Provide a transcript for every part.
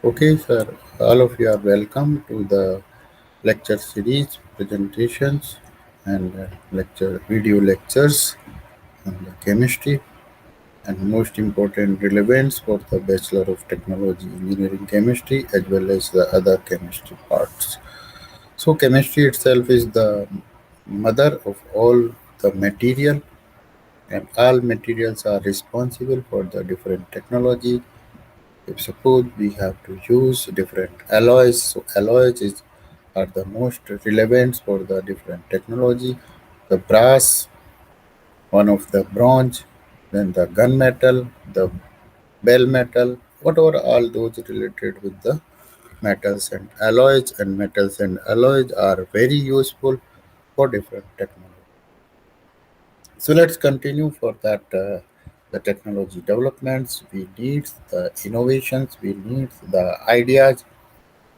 Okay, sir. All of you are welcome to the lecture series, presentations, and lecture video lectures on the chemistry and most important relevance for the Bachelor of Technology Engineering Chemistry as well as the other chemistry parts. So, chemistry itself is the mother of all the material, and all materials are responsible for the different technology. If suppose we have to use different alloys, so are the most relevant for the different technology. The brass, one of the bronze, then the gunmetal, the bell metal, whatever all those related with the metals and alloys are very useful for different technology. So let's continue for that. The technology developments, we need the innovations, we need the ideas.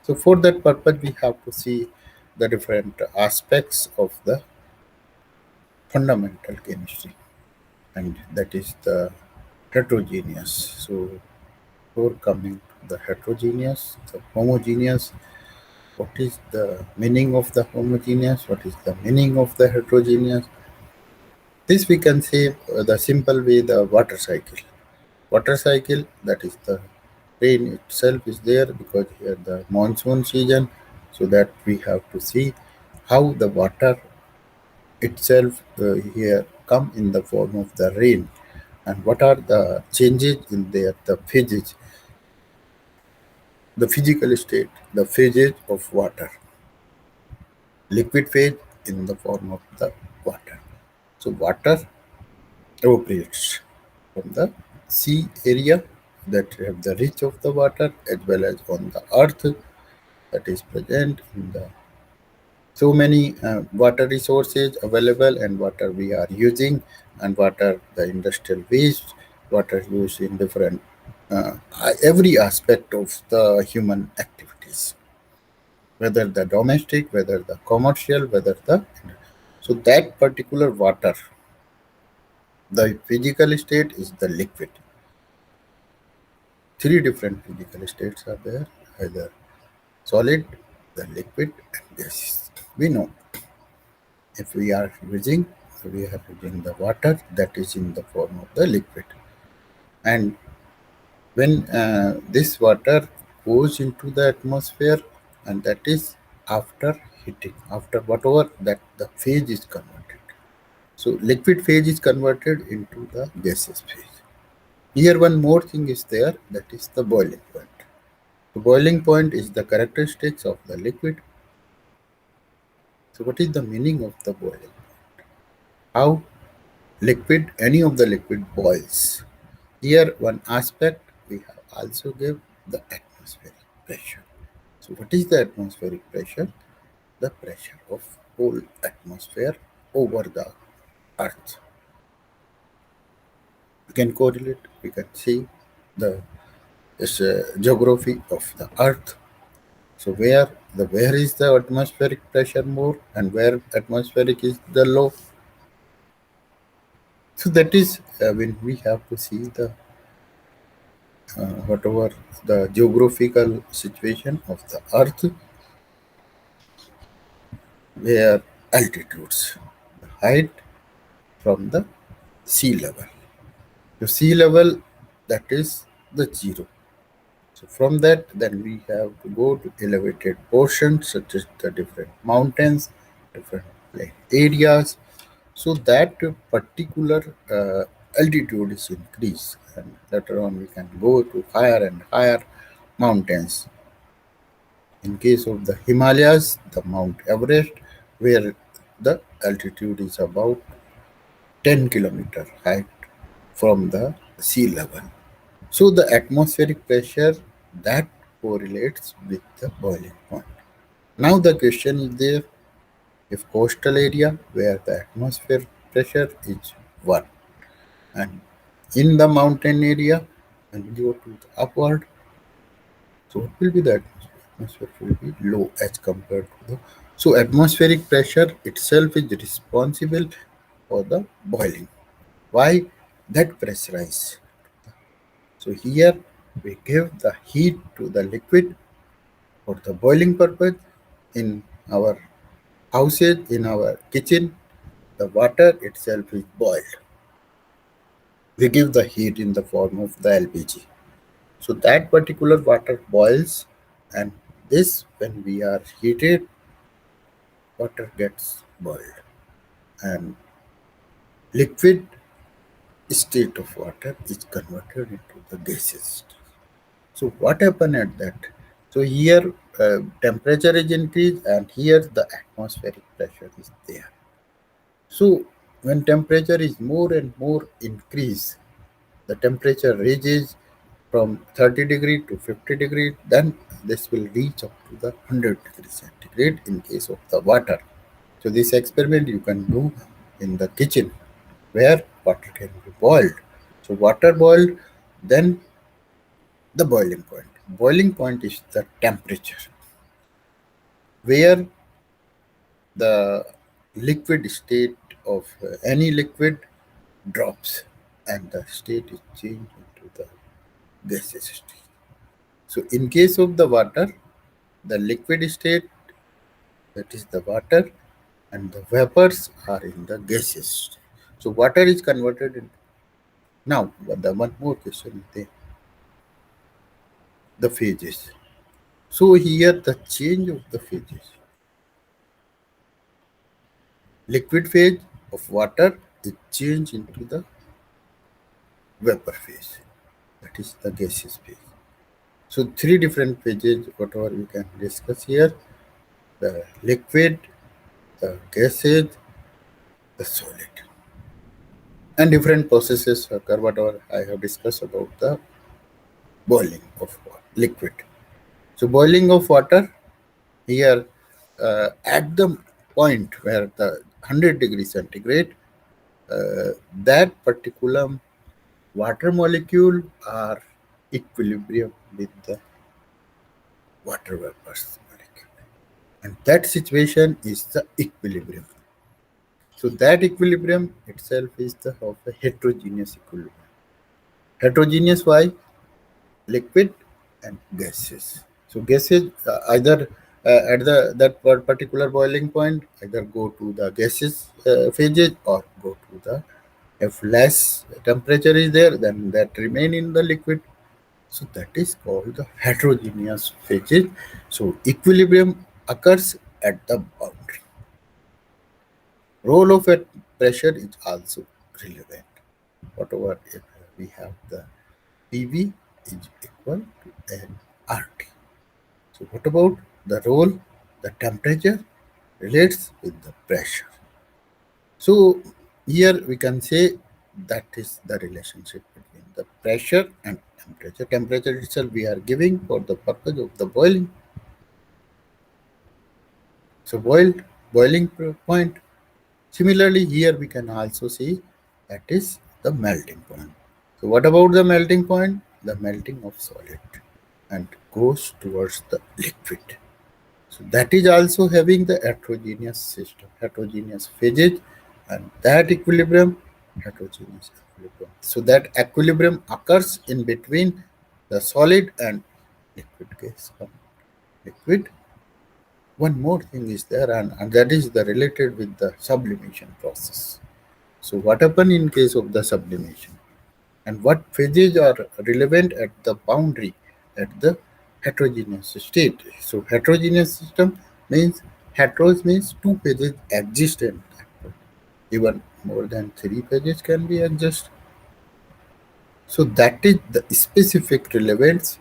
So for that purpose, we have to see the different aspects of the fundamental chemistry, and that is the heterogeneous. So before coming to the heterogeneous, the homogeneous, what is the meaning of the homogeneous? What is the meaning of the heterogeneous? This we can say the simple way the water cycle. Water cycle, that is the rain itself is there because here the monsoon season, so that we have to see how the water itself here come in the form of the rain, and what are the changes in there, the phases, the physical state, the phases of water, liquid phase in the form of the water. So water evaporates from the sea area that have the reach of the water as well as on the earth that is present in the so many water resources available, and water we are using, and water the industrial waste, water used in different every aspect of the human activities, whether the domestic, whether the commercial, whether the so that particular water, the physical state is the liquid. Three different physical states are there, either solid, the liquid, and gases. We know if we are using the water that is in the form of the liquid, and when this water goes into the atmosphere, and that is after heating, after whatever that the phase is converted. So liquid phase is converted into the gaseous phase. Here one more thing is there, that is the boiling point. The boiling point is the characteristics of the liquid. So what is the meaning of the boiling? How liquid, any of the liquid boils. Here one aspect we have also give the atmospheric pressure. So what is the atmospheric pressure? The pressure of whole atmosphere over the earth. We can correlate, we can see the geography of the earth. So where is the atmospheric pressure more and where atmospheric is the low. So that is when we have to see the whatever the geographical situation of the earth, where altitudes, the height from the sea level. The sea level, that is the zero. So from that, then we have to go to elevated portions such as the different mountains, different plain areas. So that particular altitude is increased, and later on we can go to higher and higher mountains. In case of the Himalayas, the Mount Everest, where the altitude is about 10 kilometer height from the sea level. So the atmospheric pressure that correlates with the boiling point. Now the question is there, if coastal area where the atmosphere pressure is 1, and in the mountain area when you go to the upward, so what will be the atmosphere? Atmosphere will be low as compared to the, so atmospheric pressure itself is responsible for the boiling. Why? That pressurize. So here We give the heat to the liquid for the boiling purpose in our houses, in our kitchen. The water itself is boiled. We give the heat in the form of the LPG. So that particular water boils, and this, when we are heated, water gets boiled, and liquid state of water is converted into the gaseous state. So what happened at that? So here temperature is increased, and here the atmospheric pressure is there. So when temperature is more and more increased, the temperature ranges from 30 degree to 50 degree, then this will reach up to the 100 degree centigrade in case of the water. So this experiment you can do in the kitchen where water can be boiled. So water boiled, then the boiling point. Boiling point is the temperature where the liquid state of any liquid drops and the state is changed into the gaseous state. So in case of the water, the liquid state, that is the water, and the vapors are in the gaseous state. So water is converted in. Now the one more question is there, the phases. So here the change of the phases. Liquid phase of water is changed into the vapor phase. That is the gaseous phase. So three different phases, whatever we can discuss here: the liquid, the gases, the solid. And different processes occur, whatever I have discussed about the boiling of liquid. So boiling of water here at the point where the 100 degree centigrade, that particular water molecule are equilibrium with the water vapors molecule. And that situation is the equilibrium. So that equilibrium itself is the of a heterogeneous equilibrium. Heterogeneous why? Liquid and gases. So gases either at the that particular boiling point either go to the gases phases or go to the, if less temperature is there, then that remain in the liquid. So that is called the heterogeneous phases. So equilibrium occurs at the boundary. Role of at pressure is also relevant. Whatever if we have the PV is equal to nRT. So what about the role? The temperature relates with the pressure. So here we can say that is the relationship between the pressure and temperature. Temperature itself we are giving for the purpose of the boiling. So boiling point. Similarly, here we can also see that is the melting point. So what about the melting point? The melting of solid and goes towards the liquid. So that is also having the heterogeneous system, heterogeneous phases, and that equilibrium, heterogeneous equilibrium. So that equilibrium occurs in between the solid and liquid gas. Liquid. One more thing is there, and that is the related with the sublimation process. So what happen in case of the sublimation? And what phases are relevant at the boundary at the heterogeneous state. So heterogeneous system means heteros means two phases exist at that point. Even more than three phases can be exist. So that is the specific relevance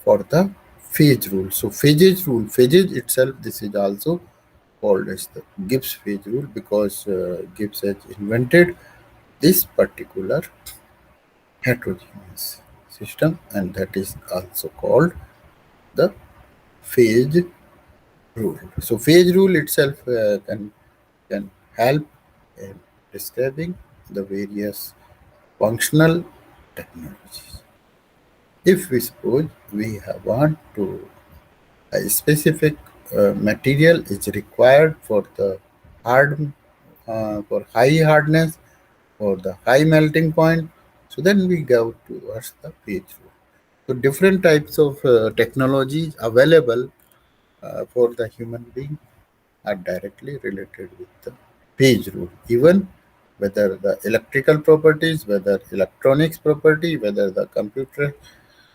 for the phase rule. So phases rule, phases itself, this is also called as the Gibbs phase rule because Gibbs has invented this particular heterogeneous system, and that is also called the phase rule. So phase rule itself can help in describing the various functional technologies. If we suppose we want to a specific material is required for the hard for high hardness or the high melting point, so then we go towards the phase rule. So different types of technologies available for the human being are directly related with the phase rule. Even whether the electrical properties, whether electronics property, whether the computer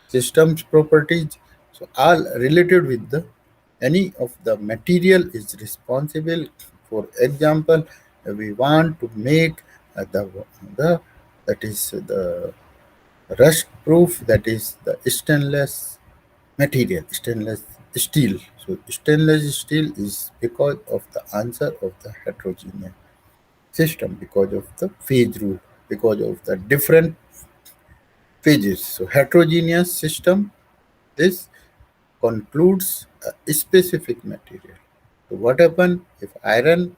systems properties, so all related with the any of the material is responsible. For example, we want to make the that is the rust proof, that is the stainless material, stainless steel. So stainless steel is because of the answer of the heterogeneous system, because of the phase rule, because of the different phases. So heterogeneous system, this concludes a specific material. So what happen if iron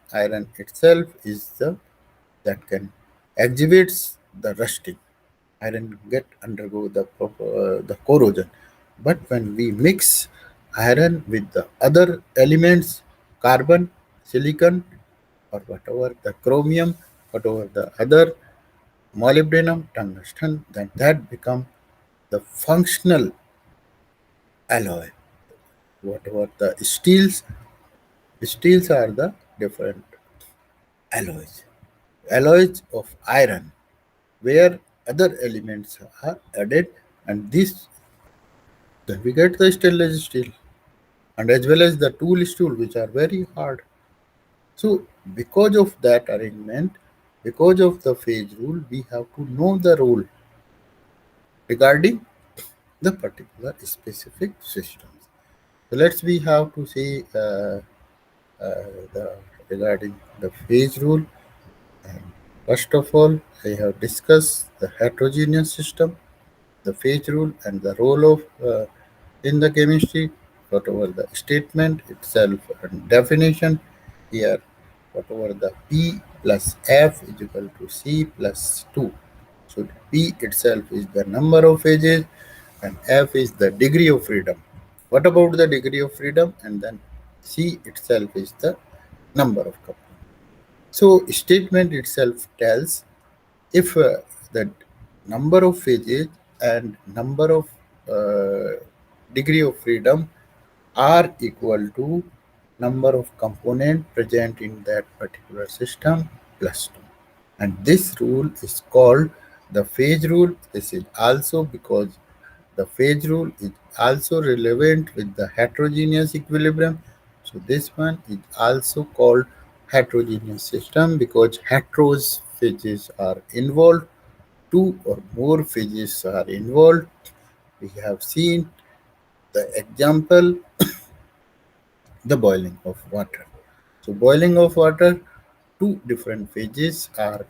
itself is the that can exhibits the rusting. Iron get undergo the corrosion. But when we mix iron with the other elements, carbon, silicon, or whatever the chromium, whatever the other molybdenum, tungsten, then that become the functional alloy. Whatever the steels are the different alloys. Alloys of iron, where other elements are added, and this then we get the stainless steel, and as well as the tool steel, which are very hard. So, because of that arrangement, because of the phase rule, we have to know the rule regarding the particular specific systems. So, let's we have to see the regarding the phase rule. And first of all, I have discussed the heterogeneous system, the phase rule, and the role of in the chemistry, whatever the statement itself and definition here, whatever the P plus F is equal to C plus 2. So P itself is the number of phases and F is the degree of freedom. What about the degree of freedom? And then C itself is the number of coupling. So statement itself tells if the number of phases and number of degree of freedom are equal to number of component present in that particular system plus 2, and this rule is called the phase rule. This is also because the phase rule is also relevant with the heterogeneous equilibrium. So this one is also called heterogeneous system because heteros phases are involved, two or more phases are involved. We have seen the example, the boiling of water. So boiling of water, two different phases are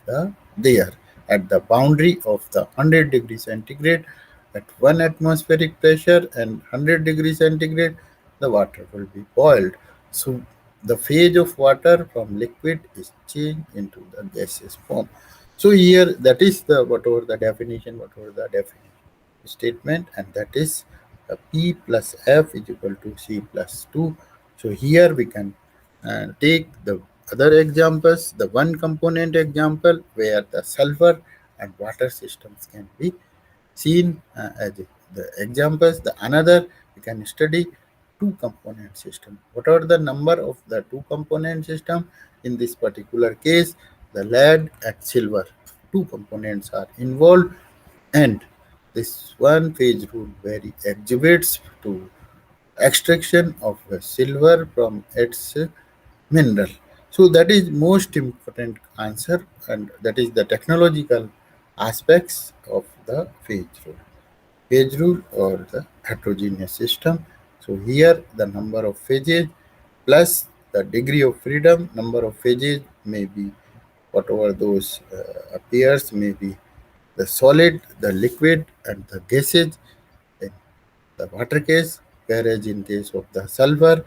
there at the boundary of the 100 degrees centigrade. At 1 atmospheric pressure and 100 degrees centigrade, the water will be boiled. So the phase of water from liquid is changed into the gaseous form. So here that is the whatever the definition, statement, and that is P plus F is equal to C plus 2. So here we can take the other examples, the one component example where the sulfur and water systems can be seen as the examples. The another we can study two component system. What are the number of the two component system? In this particular case, the lead and silver, two components are involved, and this one phase rule very exhibits to extraction of silver from its mineral. So that is most important answer, and that is the technological aspects of the phase rule or the heterogeneous system. So here the number of phases plus the degree of freedom, number of phases may be whatever those appears, may be the solid, the liquid, and the gases in the water case, whereas in case of the sulfur,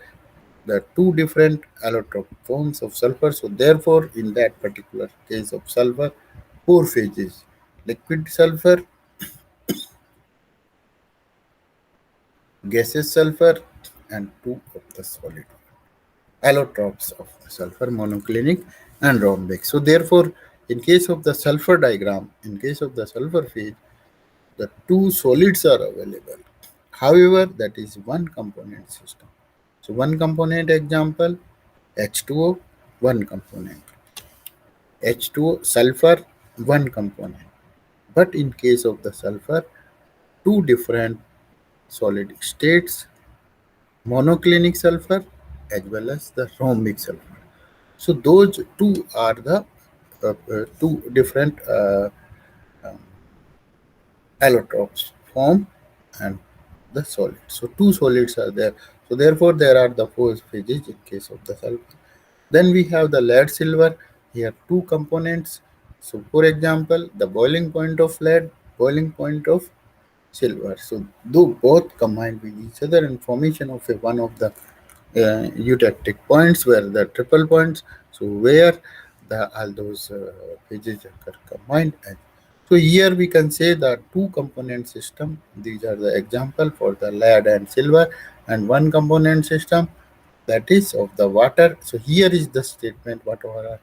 the two different allotropic forms of sulfur. So therefore, in that particular case of sulfur, four phases: liquid sulfur, gaseous sulfur, and two of the solid allotropes of the sulfur, monoclinic and rhombic. So therefore, in case of the sulfur diagram, in case of the sulfur phase, the two solids are available. However, that is one component system. So one component example, H2O, one component. H2O, sulfur, one component. But in case of the sulfur, two different solid states, monoclinic sulfur as well as the rhombic sulfur. So those two are the two different allotropes, form and the solid. So two solids are there. So therefore there are the four phases in case of the sulfur. Then we have the lead silver. Here two components. So for example, the boiling point of lead, boiling point of silver. So though both combined with each other and formation of a one of the eutectic points where the triple points. So where the all those phases are combined. And so here we can say the two component system. These are the example for the lead and silver, and one component system that is of the water. So here is the statement whatever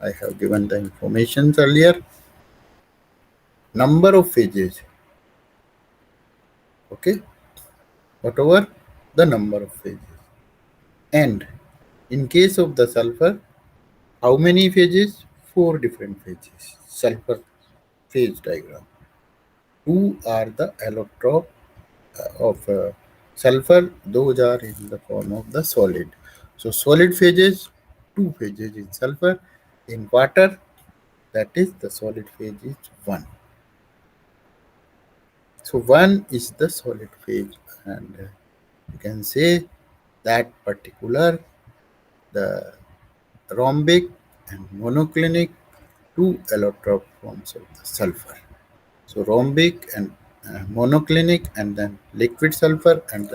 I have given the information earlier. Number of phases. Okay, whatever the number of phases. And in case of the sulfur, how many phases? Four different phases. Sulfur phase diagram. Two are the allotrope of sulfur. Those are in the form of the solid. So solid phases, two phases in sulfur. In water, that is the solid phase is one. So one is the solid phase, and you can say that particular the rhombic and monoclinic two allotrope forms of the sulfur. So rhombic and monoclinic, and then liquid sulfur, and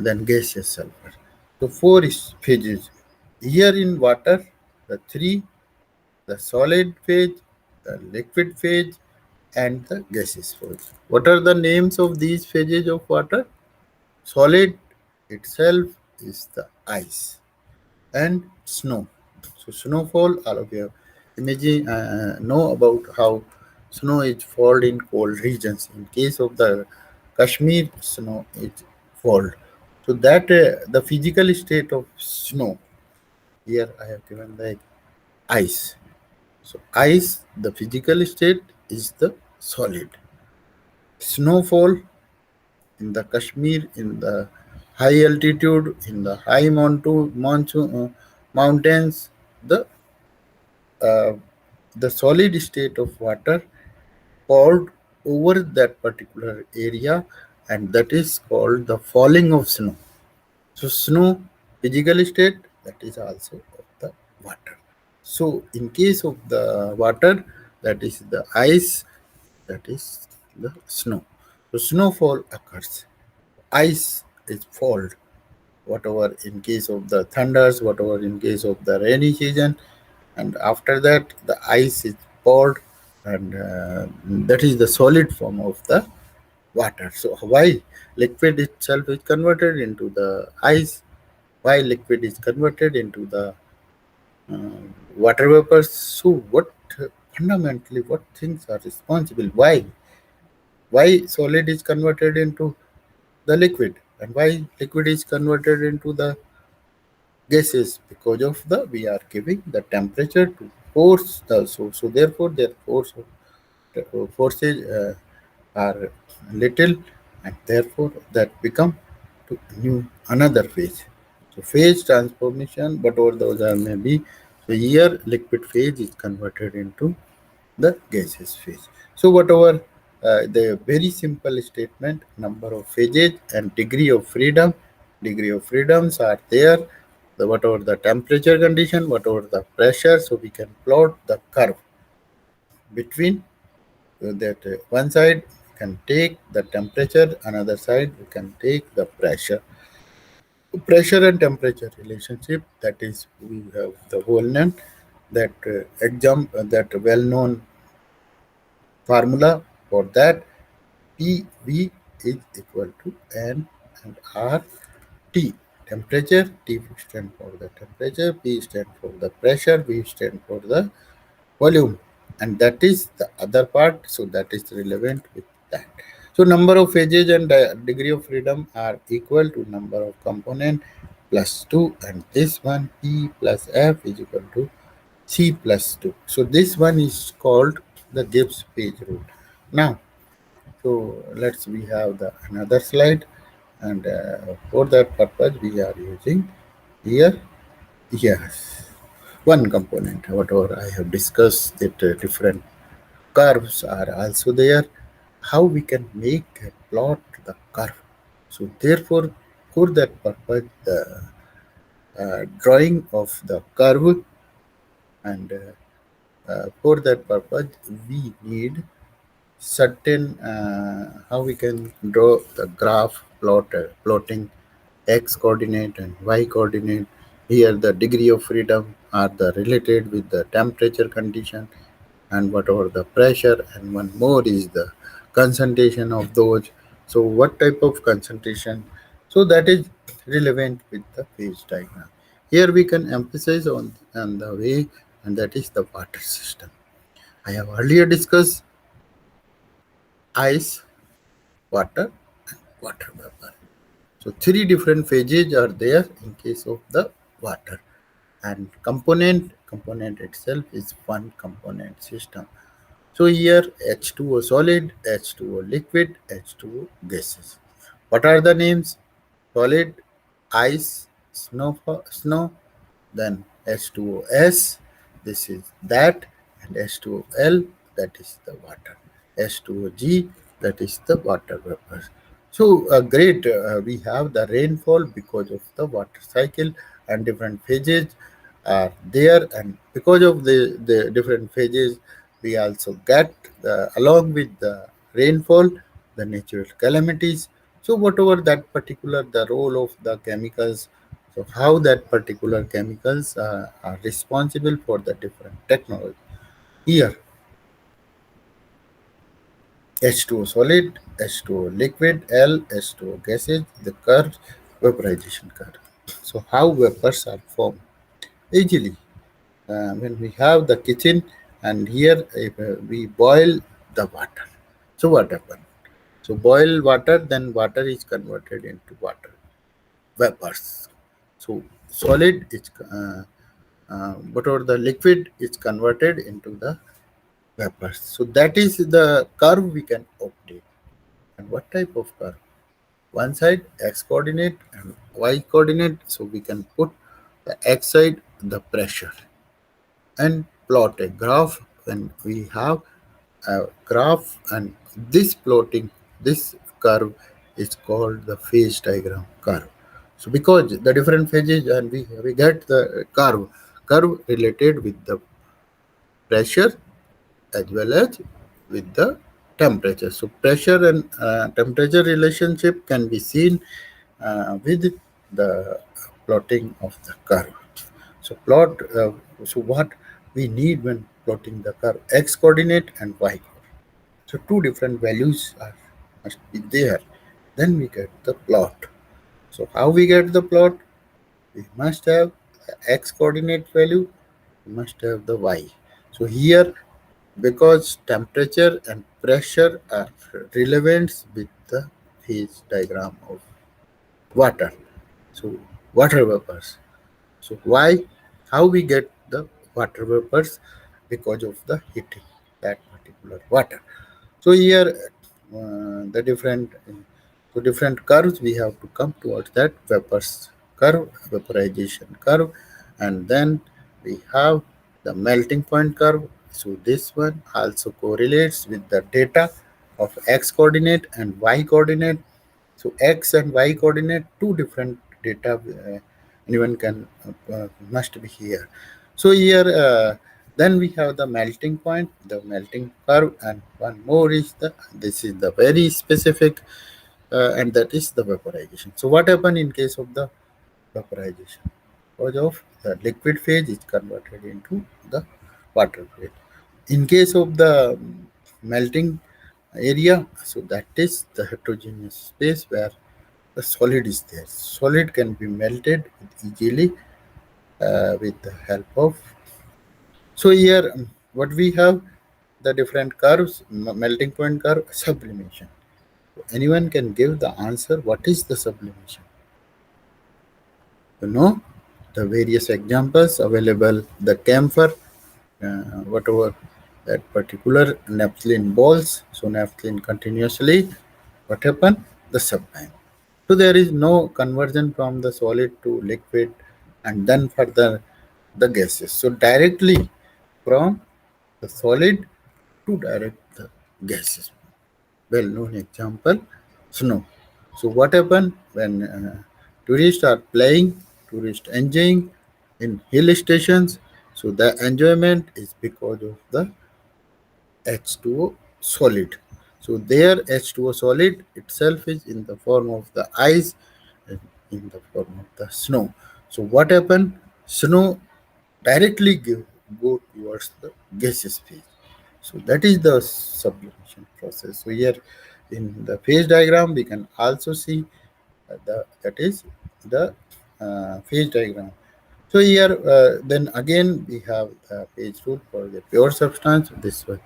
then gaseous sulfur. So four is phases. Here in water, the three, the solid phase, the liquid phase, and the gaseous phase. What are the names of these phases of water? Solid itself is the ice and snow. So snowfall, all of you imagine know about how snow is fall in cold regions. In case of the Kashmir, snow is fall. So that the physical state of snow. Here I have given the ice. So ice, the physical state is the solid. Snowfall in the Kashmir, in the high altitude, in the high monsoon mountains, the uh, the solid state of water poured over that particular area, and that is called the falling of snow. So snow physical state, that is also of the water. So in case of the water, that is the ice, that is the snow. So snowfall occurs. Ice is fall. Whatever in case of the thunders, whatever in case of the rainy season, and after that the ice is poured, and that is the solid form of the water. So why liquid itself is converted into the ice? Why liquid is converted into the water vapors? So what fundamentally what things are responsible? Why solid is converted into the liquid, and why liquid is converted into the gases? Because of the we are giving the temperature to force the so therefore their forces are little, and therefore that become to new another phase. So phase transformation, whatever those are may be. So here liquid phase is converted into the gaseous phase. So whatever the very simple statement, number of phases and degree of freedom, degree of freedoms are there. The whatever the temperature condition, whatever the pressure, so we can plot the curve between that one side we can take the temperature, another side we can take the pressure. Pressure and temperature relationship, that is we have the whole name, that that well known formula for that. PV is equal to N and R T. Temperature, T stand for the temperature, P stand for the pressure, V stand for the volume. And that is the other part, so that is relevant with that. So number of phases and degree of freedom are equal to number of component plus 2, and this one P plus F is equal to C plus 2. So this one is called the Gibbs page rule. Now, so let's we have the another slide, and for that purpose we are using here, yes, one component. Whatever I have discussed, that different curves are also there. How we can make a plot the curve. So therefore, for that purpose, the drawing of the curve, and for that purpose we need certain how we can draw the graph plotting x coordinate and y coordinate. Here the degree of freedom are the related with the temperature condition and whatever the pressure, and one more is the concentration of those. So what type of concentration, so that is relevant with the phase diagram. Here we can emphasize on the way, and that is the water system. I have earlier discussed ice, water, and water vapor. So three different phases are there in case of the water, and component itself is one component system. So here H2O solid, H2O liquid, H2O gases. What are the names? Solid, ice, snow, then H2OS, this is that, and H2OL, that is the water. H2OG, that is the water vapor. So great, we have the rainfall because of the water cycle, and different phases are there, and because of the different phases, we also get along with the rainfall, the natural calamities. So whatever that particular the role of the chemicals, so how that particular chemicals are responsible for the different technology. Here H2O solid, H2O liquid, L, H2O gases, the curve, vaporization curve. So how vapors are formed? Easily, when we have the kitchen, and here if we boil the water. So what happens? So boil water, then water is converted into water, vapors. So solid is whatever the liquid is converted into the vapors. So that is the curve we can obtain. And what type of curve? One side x coordinate and y coordinate. So we can put the x side the pressure and plot a graph. When we have a graph, and this plotting, this curve is called the phase diagram curve. So because the different phases, and we get the curve related with the pressure as well as with the temperature. So pressure and temperature relationship can be seen with the plotting of the curve. So plot. So what we need when plotting the curve: x coordinate and y coordinate. So two different values must be there. Then we get the plot. So how we get the plot? We must have the x coordinate value. We must have the y. So here, because temperature and pressure are relevant with the phase diagram of water. So water vapors. So why? How we get the water vapors? Because of the heating that particular water. So here the different curves we have to come towards that vapors curve, vaporization curve, and then we have the melting point curve. So this one also correlates with the data of x coordinate and y coordinate. So x and y coordinate, two different data anyone can must be here. So here then we have the melting point, the melting curve, and one more is the, this is the very specific, and that is the vaporization. So what happen in case of the vaporization? Because of the liquid phase is converted into the water phase. In case of the melting area, so that is the heterogeneous space where the solid is there. Solid can be melted easily with the help of. So here, what we have, the different curves, melting point curve, sublimation. Anyone can give the answer. What is the sublimation? You know the various examples available. The camphor, whatever that particular naphthalene balls. So naphthalene continuously. What happened? The sublime. So there is no conversion from the solid to liquid and then further the gases. So directly from the solid to direct the gases. Well known example, snow. So what happen when tourists are playing, tourists enjoying in hill stations? So the enjoyment is because of the H2O solid. So there H2O solid itself is in the form of the ice and in the form of the snow. So what happened? Snow directly go towards the gaseous phase. So that is the sublimation process. So here in the phase diagram we can also see that is the phase diagram. So here then again we have the phase rule for the pure substance. This one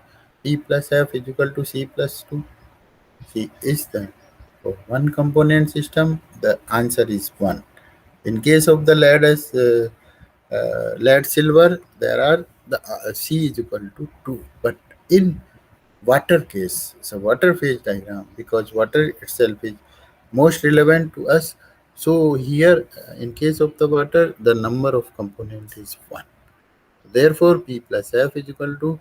P plus F is equal to C plus 2. C is the for one component system the answer is 1. In case of the lead as lead silver, there are the C is equal to 2. But in water case, so water phase diagram, because water itself is most relevant to us. So here, in case of the water, the number of component is 1. Therefore, P plus F is equal to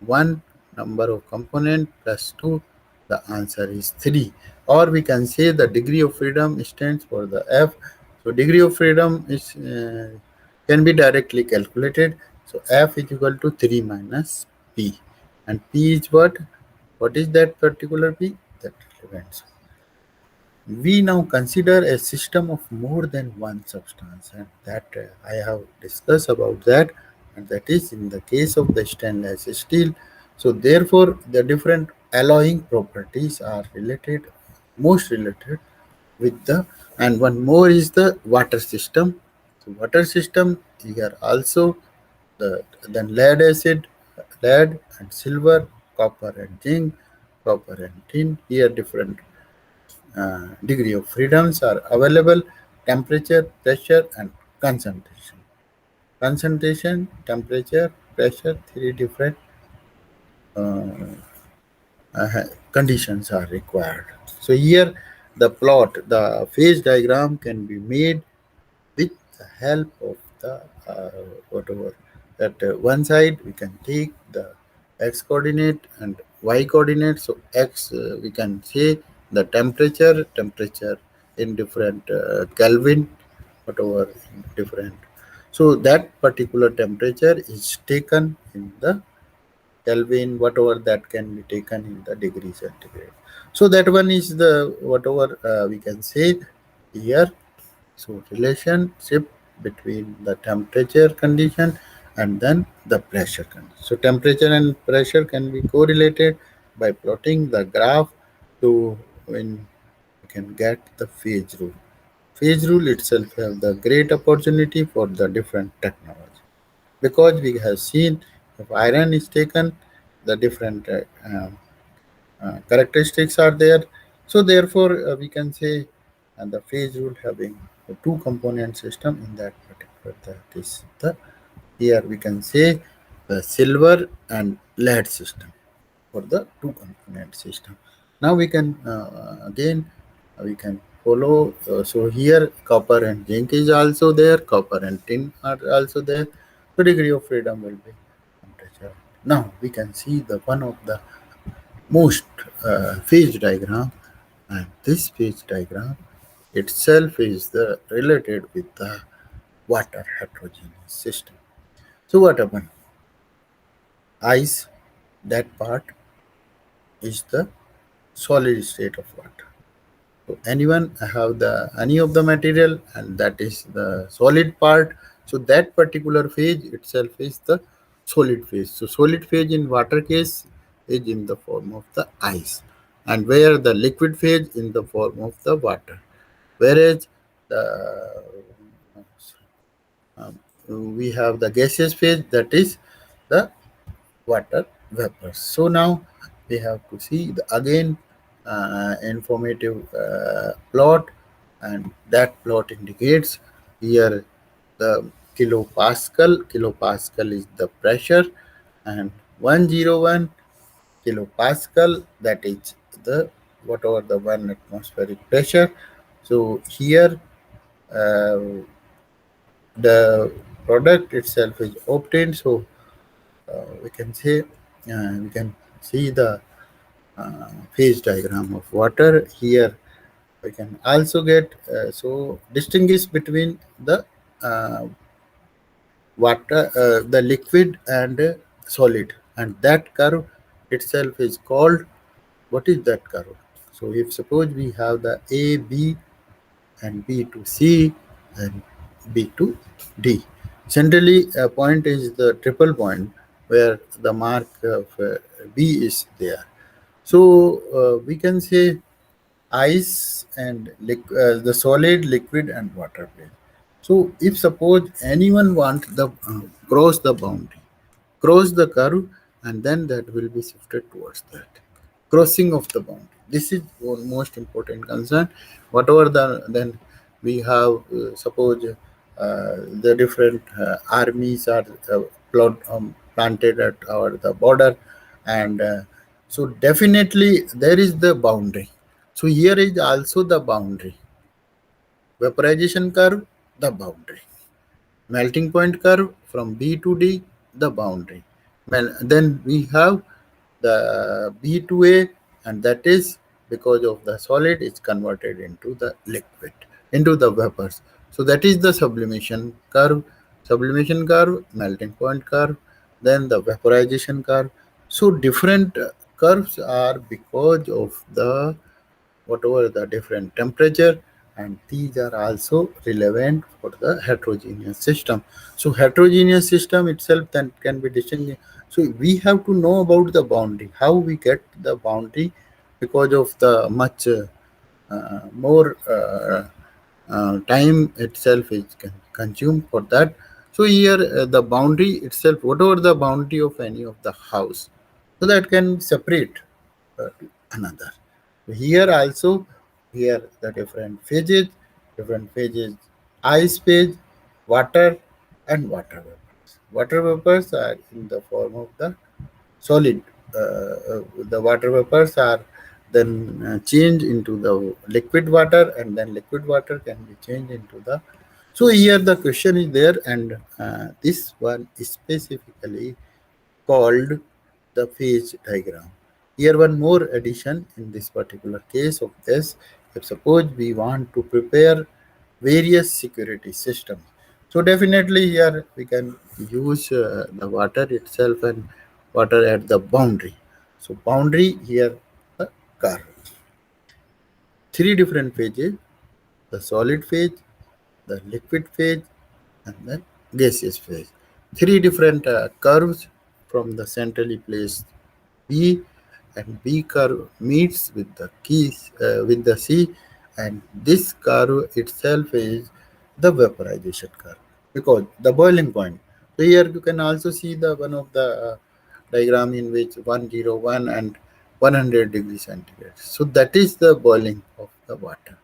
1 number of component plus 2. The answer is 3. Or we can say the degree of freedom stands for the F. So degree of freedom is can be directly calculated. So F is equal to 3 minus P. And P is what? What is that particular P? That relevant. We now consider a system of more than one substance, and that I have discussed about that, and that is in the case of the stainless steel. So therefore the different alloying properties are related, most related with the, and one more is the water system. So water system here also the then lead acid, lead and silver, copper and zinc, copper and tin. Here different degree of freedoms are available: temperature, pressure, and concentration. Concentration, temperature, pressure, three different conditions are required. So here the plot, the phase diagram can be made with the help of the whatever that one side we can take the x coordinate and y coordinate. So x we can say the temperature in different Kelvin, whatever in different. So that particular temperature is taken in the Kelvin, whatever that can be taken in the degree centigrade. So that one is the whatever we can say here. So relationship between the temperature condition and then the pressure condition. So temperature and pressure can be correlated by plotting the graph to when you can get the phase rule. Phase rule itself have the great opportunity for the different technology, because we have seen if iron is taken, the different characteristics are there. So therefore, we can say the phase rule having a two component system in that particular, that is the, here we can say the silver and lead system for the two component system. Now we can again we can follow. So here copper and zinc is also there. Copper and tin are also there. So degree of freedom will be temperature. Now we can see the one of the most phase diagram, and this phase diagram itself is the related with the water heterogeneous system. So what happened? Ice, that part is the solid state of water. So anyone have the any of the material and that is the solid part. So that particular phase itself is the solid phase. So solid phase in water case is in the form of the ice, and where the liquid phase in the form of the water. Whereas the um, we have the gaseous phase, that is the water vapor. So now we have to see the, again informative plot, and that plot indicates here the kilopascal. Kilopascal is the pressure, and 101 kilopascal, that is the whatever the one atmospheric pressure. So here uh, the product itself is obtained. So we can say we can see the phase diagram of water here. We can also get so distinguish between the uh, water, the liquid and solid, and that curve itself is called, what is that curve? So if suppose we have the A, B, and B to C, and B to D. Generally, a point is the triple point where the mark of B is there. So we can say ice and the solid, liquid, and water phase. So if suppose anyone want the cross the boundary, cross the curve, and then that will be shifted towards that crossing of the boundary. This is one most important concern. Whatever the then we have, suppose the different armies are planted at our the border, and so definitely there is the boundary. So here is also the boundary. Vaporization curve, the boundary. Melting point curve from B to D, the boundary. Well, then we have the B to A, and that is because of the solid is converted into the liquid, into the vapors. So that is the sublimation curve, melting point curve, then the vaporization curve. So different curves are because of the whatever the different temperature, and these are also relevant for the heterogeneous system. So heterogeneous system itself then can be distinguished. So we have to know about the boundary, how we get the boundary, because of the much more time itself is consumed for that. So here the boundary itself, whatever the boundary of any of the house, so that can separate to another. Here also, here the different phases, ice phase, water, and water vapors. Water vapors are in the form of the solid. The water vapors are then changed into the liquid water, and then liquid water can be changed into the. So here the question is there, and this one is specifically called the phase diagram. Here one more addition in this particular case of this, if suppose we want to prepare various security systems. So definitely here we can use the water itself and water at the boundary. So boundary here the curve. Three different phases: the solid phase, the liquid phase, and the gaseous phase. Three different curves from the centrally placed B, and B curve meets with the keys with the C, and this curve itself is the vaporization curve, because the boiling point. So here you can also see the one of the diagram in which 101 and 100 degrees centigrade. So that is the boiling of the water.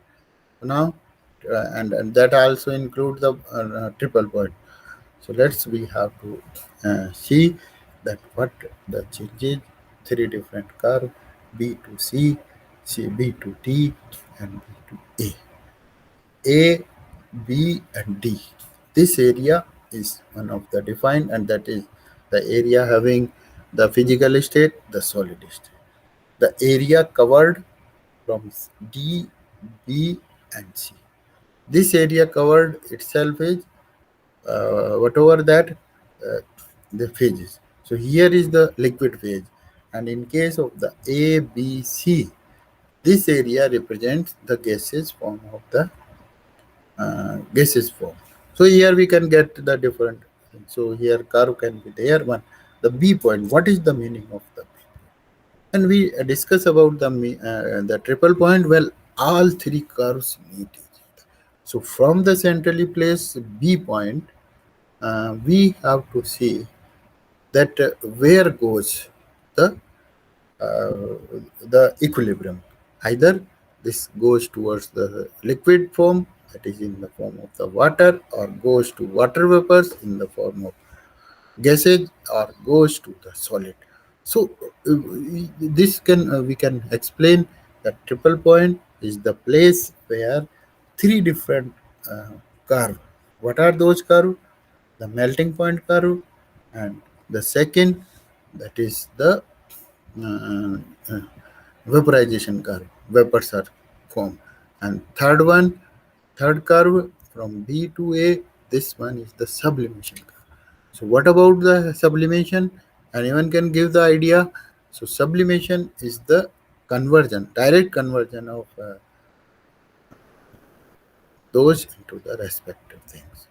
Now, and that also includes the triple point. So let's we have to see that what the changes, three different curve, B to C, B to D, and B to A. A, B, and D. This area is one of the defined, and that is the area having the physical state, the solid state. The area covered from D, B, and C. This area covered itself is whatever that uh, the phases. So here is the liquid phase, and in case of the A, B, C, this area represents the gaseous form of the gaseous form. So here we can get the different. So here curve can be there. One, the B point. What is the meaning of the B? And we discuss about the triple point. Well, all three curves meet each other. So from the centrally placed B point, we have to see that where goes the uh, the equilibrium, Either this goes towards the liquid form, that is in the form of the water, or goes to water vapors in the form of gases, or goes to the solid. So this can we can explain that triple point is the place where three different uh, curve. What are those curve? The melting point curve, and the second, that is the uh, uh, vaporization curve, vapors are formed, and third curve from B to A, this one is the sublimation curve. So what about the sublimation? Anyone can give the idea. So sublimation is the conversion, direct conversion of those into the respective things.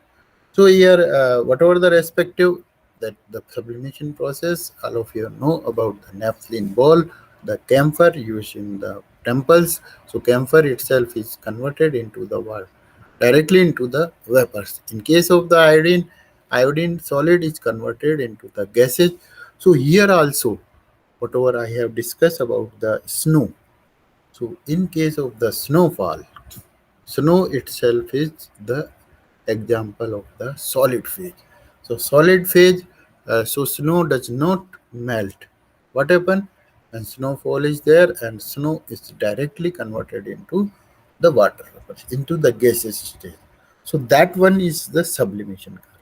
So here, whatever the respective, that the sublimation process, all of you know about the naphthalene ball, the camphor used in the temples. So camphor itself is converted into the water, directly into the vapors. In case of the iodine, iodine solid is converted into the gases. So here also, whatever I have discussed about the snow. So in case of the snowfall, snow itself is the example of the solid phase. So solid phase, so snow does not melt. What happen? When snowfall is there and snow is directly converted into the water vapors, into the gaseous state. So that one is the sublimation curve.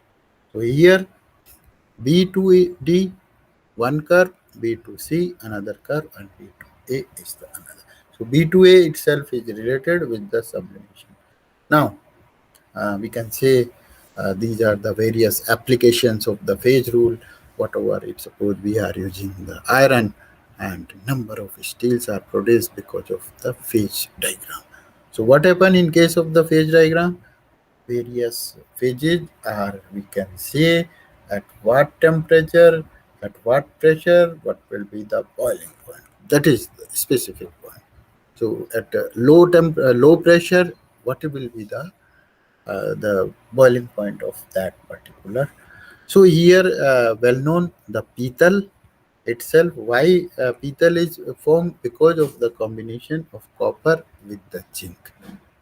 So here B to D one curve, B to C another curve, and B to A is the another. So B to A itself is related with the sublimation. Now we can say these are the various applications of the phase rule. Whatever, if suppose we are using the iron, and number of steels are produced because of the phase diagram. So what happen in case of the phase diagram? Various phases are, we can say, at what temperature, at what pressure, what will be the boiling point. That is the specific one. So at low pressure, what will be the boiling point of that particular. So here, well known the Pital itself. Why Pital is formed? Because of the combination of copper with the zinc.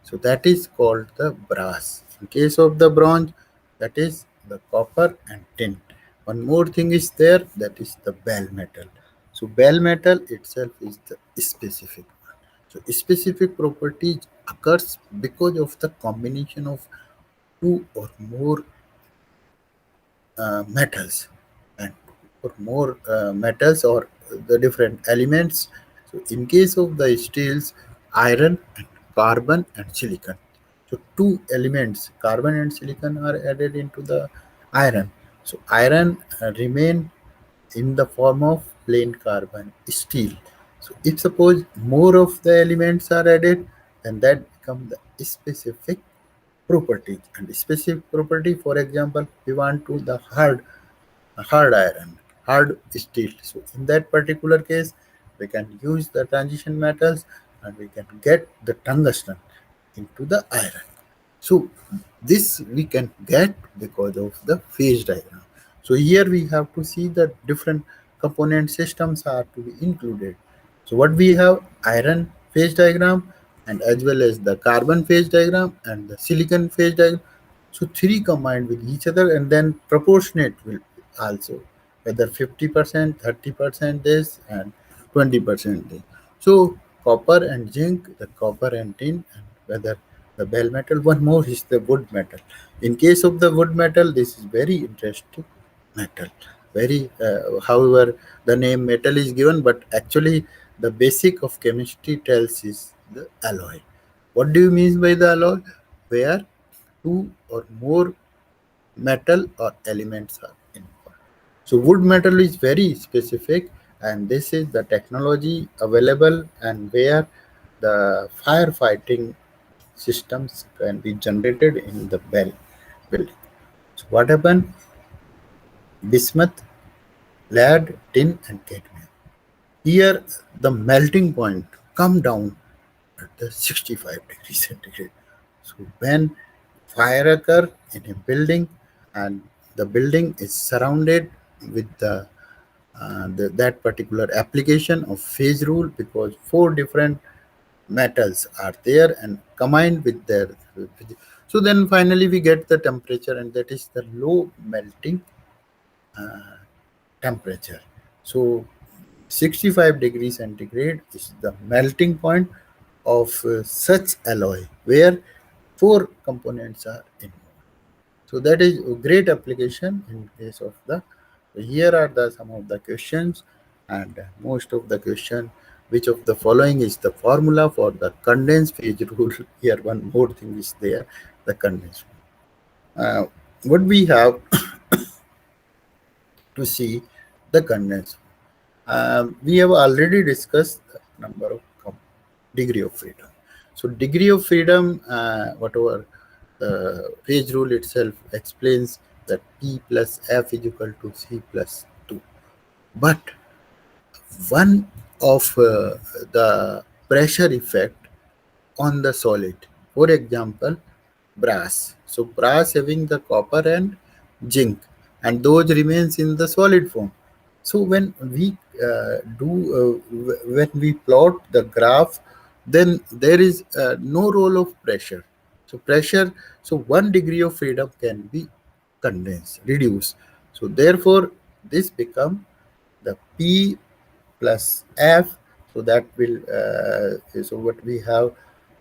So that is called the brass. In case of the bronze, that is the copper and tin. One more thing is there, that is the bell metal. So bell metal itself is the specific one. So specific properties occurs because of the combination of two or more metals, and or more metals or the different elements. So in case of the steels, iron and carbon and silicon. So two elements, carbon and silicon, are added into the iron. So iron remain in the form of plain carbon steel. So if suppose more of the elements are added, then that become the specific property. And specific property, for example, we want to the hard iron, hard steel. So in that particular case, we can use the transition metals, and we can get the tungsten into the iron. So this we can get because of the phase diagram. So here we have to see that different component systems are to be included. So what we have, iron phase diagram, and as well as the carbon phase diagram and the silicon phase diagram. So three combined with each other, and then proportionate will also, whether 50%, 30% this, and 20% this. So copper and zinc, the copper and tin, and whether the bell metal. One more is the wood metal. In case of the wood metal, this is very interesting metal. Very, however, the name metal is given, but actually the basic of chemistry tells is the alloy. What do you mean by the alloy? Where two or more metal or elements are involved. So wood metal is very specific, and this is the technology available, and where the firefighting systems can be generated in the bell building. So what happened? Bismuth, lead, tin, and cadmium. Here the melting point come down at the 65 degrees centigrade. So when fire occur in a building, and the building is surrounded with that particular application of phase rule, because four different metals are there and combined with their, so then finally we get the temperature, and that is the low melting temperature. So 65 degrees centigrade is the melting point of such alloy where four components are involved. So that is a great application in case of the. So here are the some of the questions, and most of the question. Which of the following is the formula for the condensed phase rule? Here one more thing is there, the condensed. Uh, what we have to see the condensed. We have already discussed the number of degree of freedom. So degree of freedom, whatever the phase rule itself explains that P plus F is equal to C plus 2. But one of the pressure effect on the solid, for example, brass. So brass having the copper and zinc, and those remains in the solid form. So when we when we plot the graph, then there is no role of pressure. So pressure, so 1 degree of freedom can be condensed, reduced. So therefore, this become the P plus F. So that will so what we have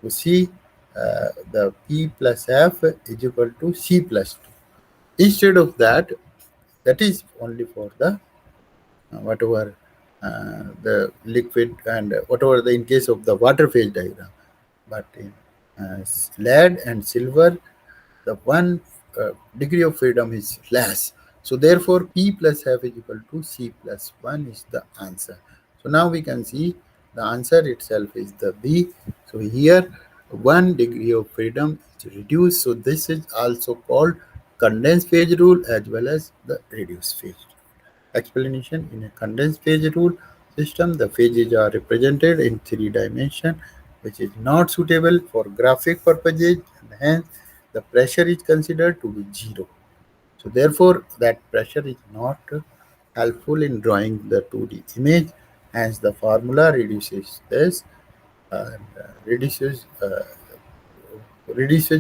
to see, the P plus F is equal to C plus 2. Instead of that, that is only for the whatever the liquid and whatever the in case of the water phase diagram. But in lead and silver, the one degree of freedom is less. So therefore, P plus F is equal to C plus 1 is the answer. So now we can see the answer itself is the B. So here 1 degree of freedom is reduced. So this is also called condensed phase rule as well as the reduced phase rule. Explanation: in a condensed phase rule system, the phases are represented in three dimensions, which is not suitable for graphic purposes, and hence the pressure is considered to be zero. So therefore, that pressure is not helpful in drawing the 2D image. Hence, the formula reduces this and reduces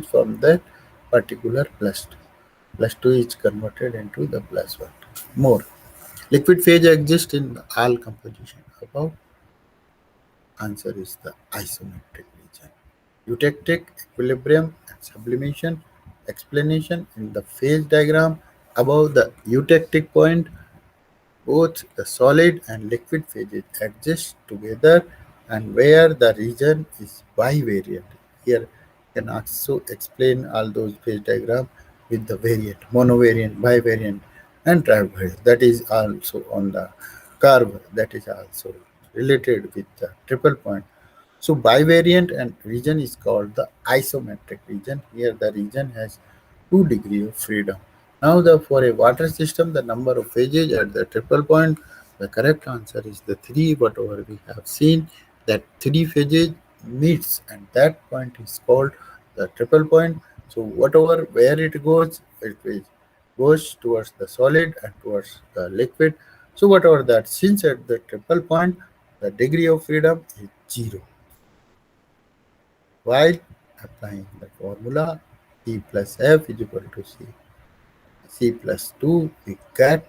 from that particular plus 2. Plus 2 is converted into the plus 1. More. Liquid phase exists in all composition. Above answer is the isometric region. Eutectic equilibrium and sublimation explanation in the phase diagram. Above the eutectic point, both the solid and liquid phases exist together, and where the region is bivariant. Here can also explain all those phase diagram with the variant, monovariant, bivariant, and trivariant. That is also on the curve. That is also related with the triple point. So bivariant and region is called the isometric region. Here the region has 2 degrees of freedom. Now the for a water system, the number of phases at the triple point, the correct answer is the 3, whatever we have seen, that 3 phases meets, and that point is called the triple point. So whatever where it goes towards the solid and towards the liquid. So whatever that, since at the triple point the degree of freedom is 0. While applying the formula P plus F is equal to C plus 2, we get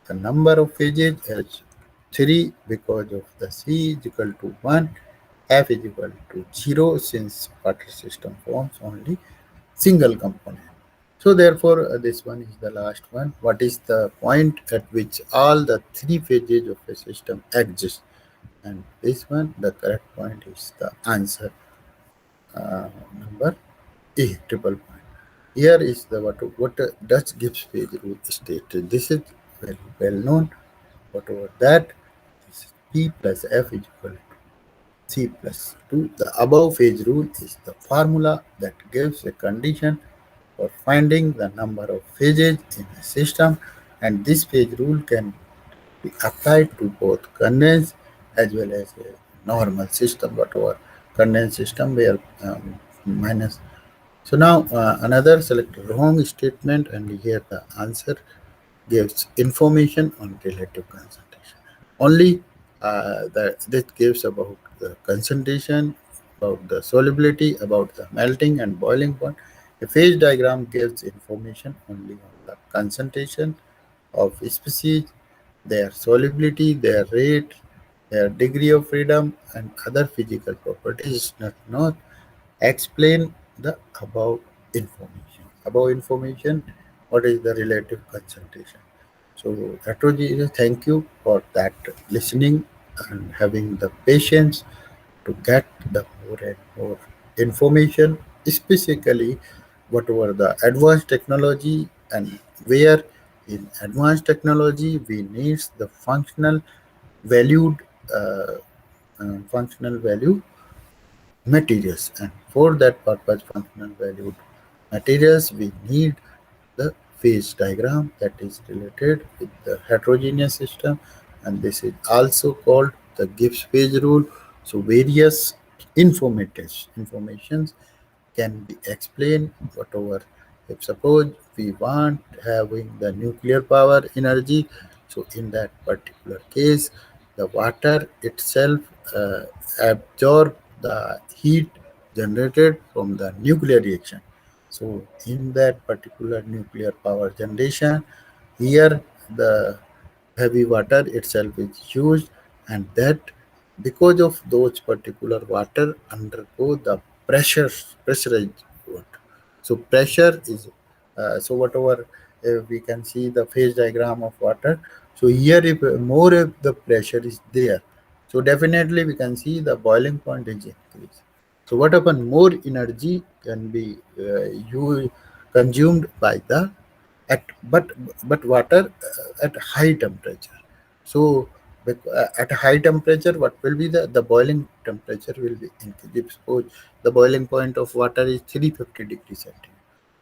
the number of phases as 3 because of the C is equal to 1, F is equal to 0 since water system forms only single component. So therefore, this one is the last one. What is the point at which all the 3 phases of a system exist? And this one, the correct point is the answer number A, triple point. Here is the what Dutch Gibbs phase rule stated. This is very well known. Whatever that, this is P plus F is equal to C plus 2. The above phase rule is the formula that gives a condition for finding the number of phases in a system, and this phase rule can be applied to both condensed as well as a normal system, whatever condensed system where minus. So now another select wrong statement, and here the answer gives information on relative concentration. Only that gives about the concentration about the solubility, about the melting and boiling point. A phase diagram gives information only on the concentration of species, their solubility, their rate, their degree of freedom, and other physical properties does not explain the above information. Above information, what is the relative concentration? So, Atroji, thank you for that listening and having the patience to get the more and more information, specifically whatever the advanced technology and where in advanced technology we need the valued uh, functional value materials, and for that purpose functional valued materials we need the phase diagram that is related with the heterogeneous system, and this is also called the Gibbs phase rule. So various informations can be explained whatever. If suppose we want having the nuclear power energy, so in that particular case the water itself absorb the heat generated from the nuclear reaction. So in that particular nuclear power generation, here the heavy water itself is used, and that because of those particular water undergo the pressurized water. So pressure is so whatever we can see the phase diagram of water. So here if more if the pressure is there, so definitely we can see the boiling point is increased. So what happen? More energy can be you consumed by the at but water at high temperature. So at a high temperature, what will be the boiling temperature will be increased. If suppose the boiling point of water is 350 degrees centigrade,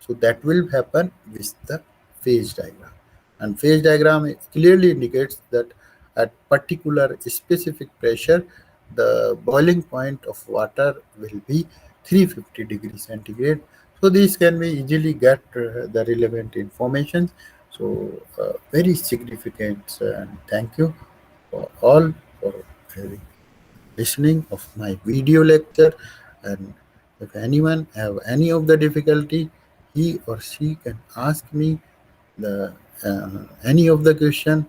so that will happen with the phase diagram. And phase diagram clearly indicates that at particular specific pressure, the boiling point of water will be 350 degrees centigrade. So these can be easily get the relevant information. So very significant, and thank you for all for having listening of my video lecture. And if anyone have any of the difficulty, he or she can ask me the any of the question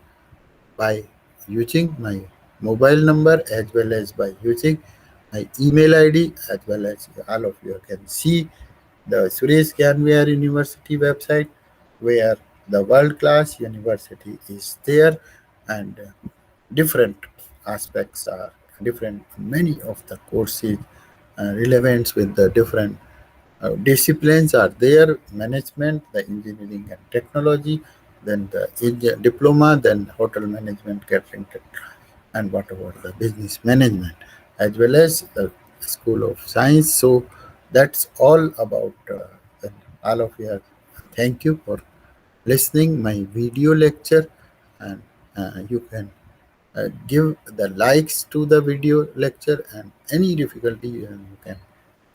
by using my mobile number as well as by using my email ID, as well as all of you can see the Suresh Ganviar University website, where the world class university is there, and different aspects are different. Many of the courses relevant with the different disciplines are there: management, the engineering and technology, then the diploma, then hotel management, catering, and whatever the business management, as well as the School of Science. So that's all about all of you. Thank you for listening my video lecture, and you can give the likes to the video lecture, and any difficulty you can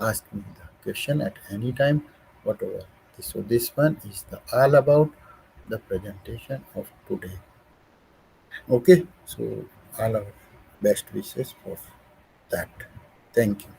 ask me the question at any time, whatever. So this one is the all about the presentation of today. Okay, so all our best wishes for that. Thank you.